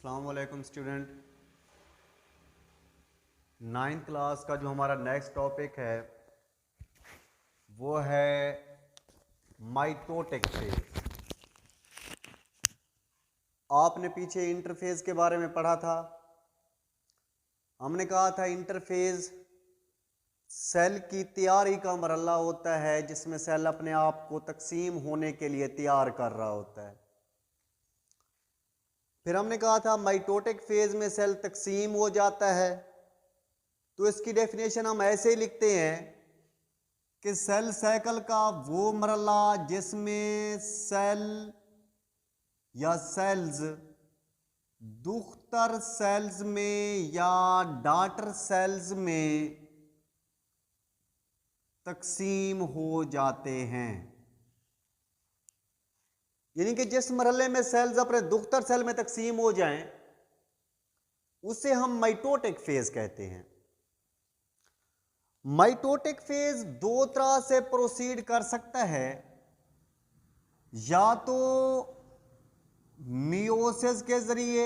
अस्सलाम वालेकुम student. 9th class का जो हमारा नेक्स्ट टॉपिक है वो है माइटोटिक फेज। आपने पीछे इंटरफेज के बारे में पढ़ा था। हमने कहा था इंटरफेज सेल की तैयारी का मरहला होता है जिसमें सेल अपने आप को तकसीम होने के लिए तैयार कर रहा होता है। फिर हमने कहा था माइटोटिक फेज में सेल तकसीम हो जाता है, तो इसकी डेफिनेशन हम ऐसे ही लिखते हैं कि सेल साइकिल का वो मरहला जिसमें सेल या सेल्स दुख्तर सेल्स में या डॉटर सेल्स में तकसीम हो जाते हैं। यानी कि जिस मरहले में सेल्स अपने दुख्तर सेल में तकसीम हो जाएं उसे हम माइटोटिक फेज कहते हैं। माइटोटिक फेज दो तरह से प्रोसीड कर सकता है, या तो मियोसिस के जरिए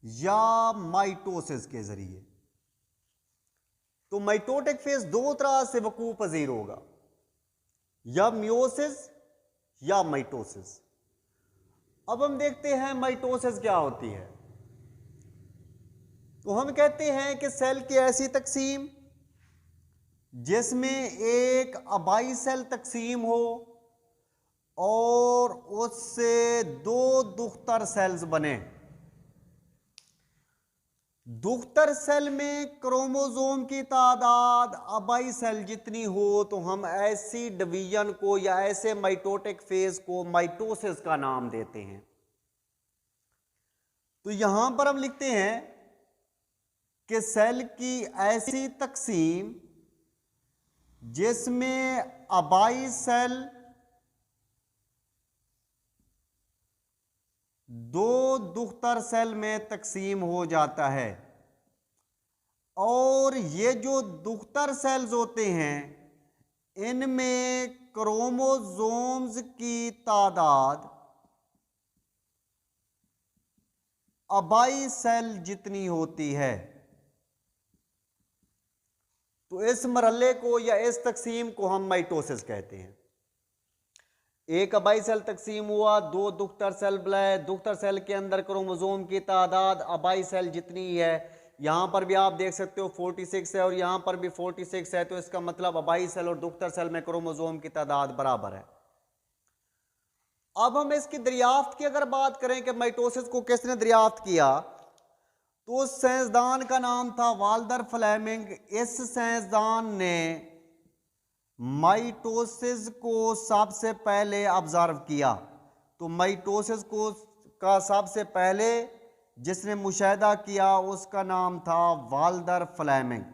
या माइटोसिस के जरिए। तो माइटोटिक फेज दो तरह से वकूअ पजीर होगा, या मियोसिस या माइटोसिस। अब हम देखते हैं माइटोसिस क्या होती है। तो हम कहते हैं कि सेल की ऐसी तकसीम जिसमें एक अबाई सेल तकसीम हो और उससे दो दुख्तर सेल्स बने। दुख्तर सेल में क्रोमोसोम की तादाद अबाई सेल जितनी हो तो हम ऐसी डिवीजन को या ऐसे माइटोटिक फेज को माइटोसिस का नाम देते हैं। तो यहां पर हम लिखते हैं कि सेल की ऐसी तकसीम जिसमें अबाई सेल दो दुख्तर सेल में तकसीम हो जाता है, और ये जो दुख्तर सेल्स होते हैं इनमें क्रोमोसोम्स की तादाद अबाई सेल जितनी होती है। तो इस मरहले को या इस तकसीम को हम माइटोसिस कहते हैं। एक अबाई सेल तकसीम हुआ, दो दुख्तर सेल बनाए, दुख्तर सेल के अंदर क्रोमोसोम की तादाद अबाई सेल जितनी है। यहां पर भी आप देख सकते हो 46 है और यहां पर भी 46 है, तो इसका मतलब अबाई सेल और दुख्तर सेल में क्रोमोसोम की तादाद बराबर है। अब हम इसकी दरियाफ्त की अगर बात करें कि माइटोसिस को किसने दरियाफ्त किया, तो उस साइंसदान का नाम था वाल्टर फ्लेमिंग। इस साइंसदान ने माइटोसिस को सबसे पहले ऑब्जर्व किया। तो माइटोसिस को का सबसे पहले जिसने मुशाहिदा किया उसका नाम था वाल्टर फ्लेमिंग।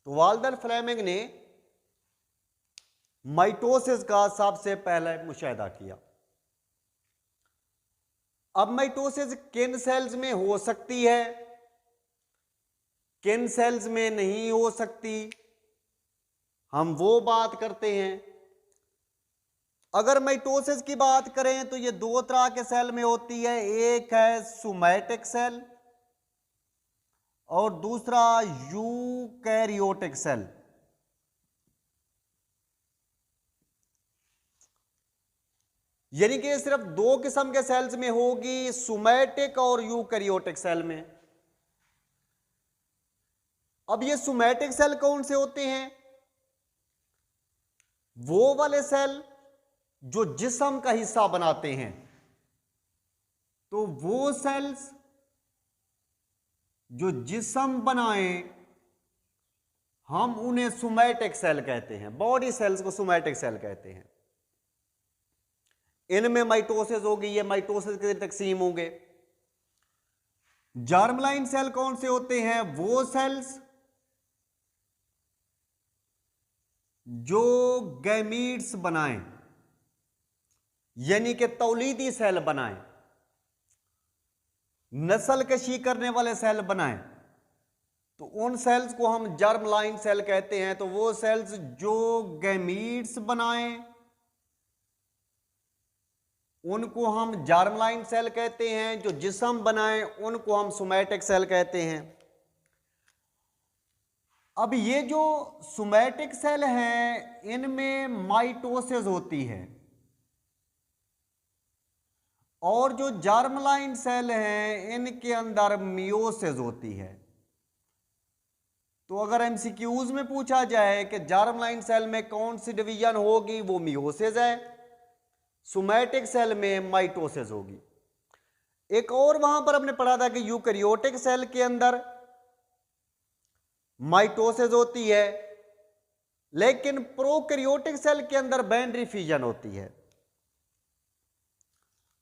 तो वाल्टर फ्लेमिंग ने माइटोसिस का सबसे पहले मुशाहिदा किया। अब माइटोसिस किन सेल्स में हो सकती है, किन सेल्स में नहीं हो सकती, हम वो बात करते हैं। अगर माइटोसिस की बात करें तो ये दो तरह के सेल में होती है। एक है सोमैटिक सेल और दूसरा यूकैरियोटिक सेल। यानी कि सिर्फ दो किस्म के सेल्स में होगी, सोमैटिक और यूकैरियोटिक सेल में। अब ये सोमैटिक सेल कौन से होते हैं? वो वाले सेल जो जिस्म का हिस्सा बनाते हैं। तो वो सेल्स जो जिस्म बनाएं हम उन्हें सोमैटिक सेल कहते हैं। बॉडी सेल्स को सोमैटिक सेल कहते हैं। इनमें माइटोसिस होगी, ये माइटोसिस के तकसीम होंगे। जर्मलाइन सेल कौन से होते हैं? वो सेल्स जो गैमीट्स बनाएं, यानी कि तौलीदी सेल बनाएं, नस्ल कशी करने वाले सेल बनाएं, तो उन सेल्स को हम जर्मलाइन सेल कहते हैं। तो वो सेल्स जो गैमीट्स बनाएं उनको हम जर्मलाइन सेल कहते हैं। जो जिस्म बनाए उनको हम सोमैटिक सेल कहते हैं। अब ये जो सोमैटिक सेल हैं इनमें माइटोसिस होती है, और जो जर्मलाइन सेल हैं इनके अंदर मियोसिस होती है। तो अगर एमसीक्यूज में पूछा जाए कि जर्मलाइन सेल में कौन सी डिवीजन होगी, वो मियोसिस है। सोमैटिक सेल में माइटोसिस होगी। एक और वहां पर हमने पढ़ा था कि यूकैरियोटिक सेल के अंदर माइटोसिस होती है, लेकिन प्रोकैरियोटिक सेल के अंदर बाइनरी फिजन होती है।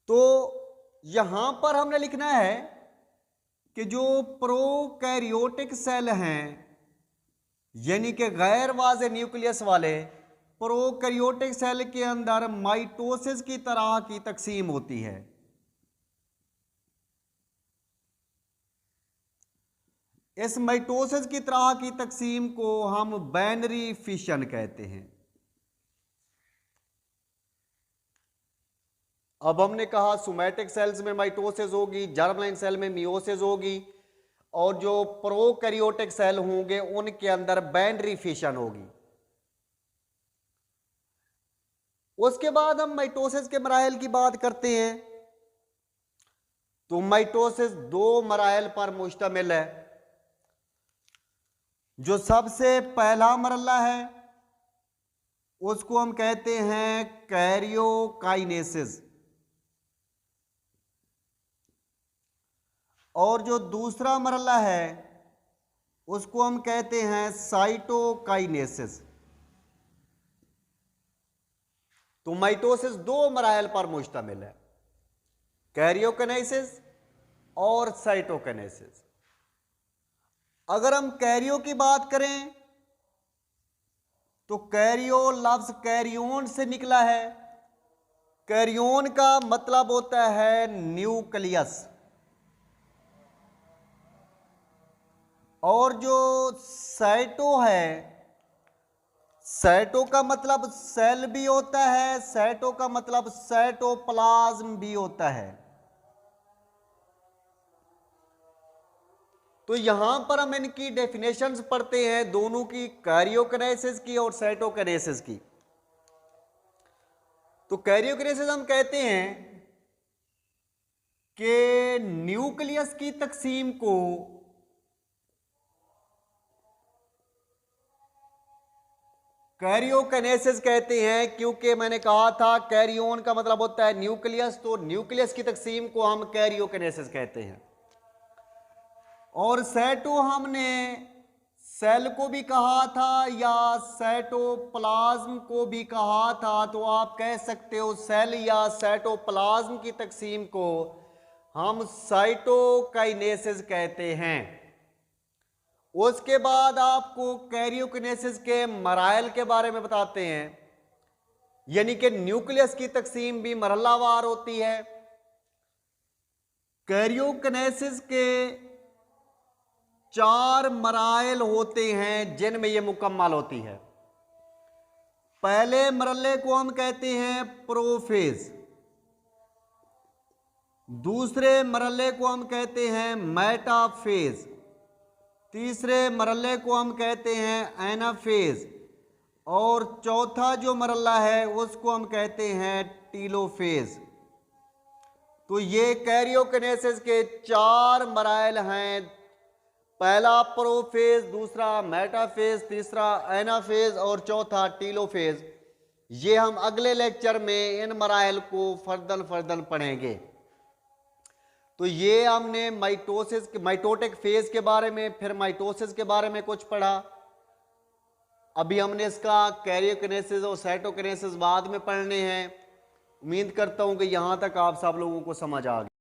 तो यहां पर हमने लिखना है कि जो प्रोकैरियोटिक सेल हैं यानी कि गैर वाज़े न्यूक्लियस वाले, प्रोकैरियोटिक सेल के अंदर माइटोसिस की तरह की तकसीम होती है। इस माइटोसिस की तरह की तकसीम को हम बाइनरी फिशन कहते हैं। अब हमने कहा सोमैटिक सेल्स में माइटोसिस होगी, जर्मलाइन सेल में मियोसिस होगी, और जो प्रोकैरियोटिक सेल होंगे उनके अंदर बाइनरी फिशन होगी। उसके बाद हम माइटोसिस के मराहल की बात करते हैं। तो माइटोसिस दो मराहल पर मुश्तमिल है। जो सबसे पहला मरला है उसको हम कहते हैं कैरियोकाइनेसिस, और जो दूसरा मरला है उसको हम कहते हैं साइटोकाइनेसिस। तो माइटोसिस दो मराहल पर मुश्तमिल है, कैरियोकाइनेसिस और साइटोकाइनेसिस। अगर हम कैरियो की बात करें तो कैरियो लफ्ज कैरियोन से निकला है। कैरियोन का मतलब होता है न्यूक्लियस, और जो साइटो है, साइटो का मतलब सेल भी होता है, साइटो का मतलब साइटोप्लाज्म भी होता है। तो यहां पर हम इनकी डेफिनेशंस पढ़ते हैं, दोनों की, कैरियोकाइनेसिस की और साइटोकाइनेसिस की। तो कैरियोकाइनेसिस हम कहते हैं कि न्यूक्लियस की तकसीम को कैरियोकाइनेसिस कहते हैं, क्योंकि मैंने कहा था कैरियोन का मतलब होता है न्यूक्लियस, तो न्यूक्लियस की तकसीम को हम कैरियोकाइनेसिस कहते हैं। और साइटो हमने सेल को भी कहा था या साइटोप्लाज्म को भी कहा था, तो आप कह सकते हो सेल या साइटोप्लाज्म की तकसीम को हम साइटोकाइनेसिस कहते हैं। उसके बाद आपको कैरियोकाइनेसिस के मराहल के बारे में बताते हैं, यानी कि न्यूक्लियस की तकसीम भी मरहलावार होती है। कैरियोकाइनेसिस के 4 मराहल होते हैं जिनमें यह मुकम्मल होती है। पहले मरहले को हम कहते हैं प्रोफेज, दूसरे मरहले को हम कहते हैं मेटाफेज, तीसरे मरहले को हम कहते हैं एनाफेज, और चौथा जो मरहला है उसको हम कहते हैं टीलोफेज। तो ये कैरियोकाइनेसिस के 4 मराहल हैं, पहला प्रोफेज, दूसरा मेटाफेज, तीसरा एनाफेज और चौथा टीलोफेज। ये हम अगले लेक्चर में इन मराहल को फर्दन पढ़ेंगे। तो ये हमने माइटोसिस, माइटोटिक फेज के बारे में, फिर माइटोसिस के बारे में कुछ पढ़ा। अभी हमने इसका कैरियोकाइनेसिस और साइटोकाइनेसिस बाद में पढ़ने हैं। उम्मीद करता हूं कि यहां तक आप सब लोगों को समझ आ गई।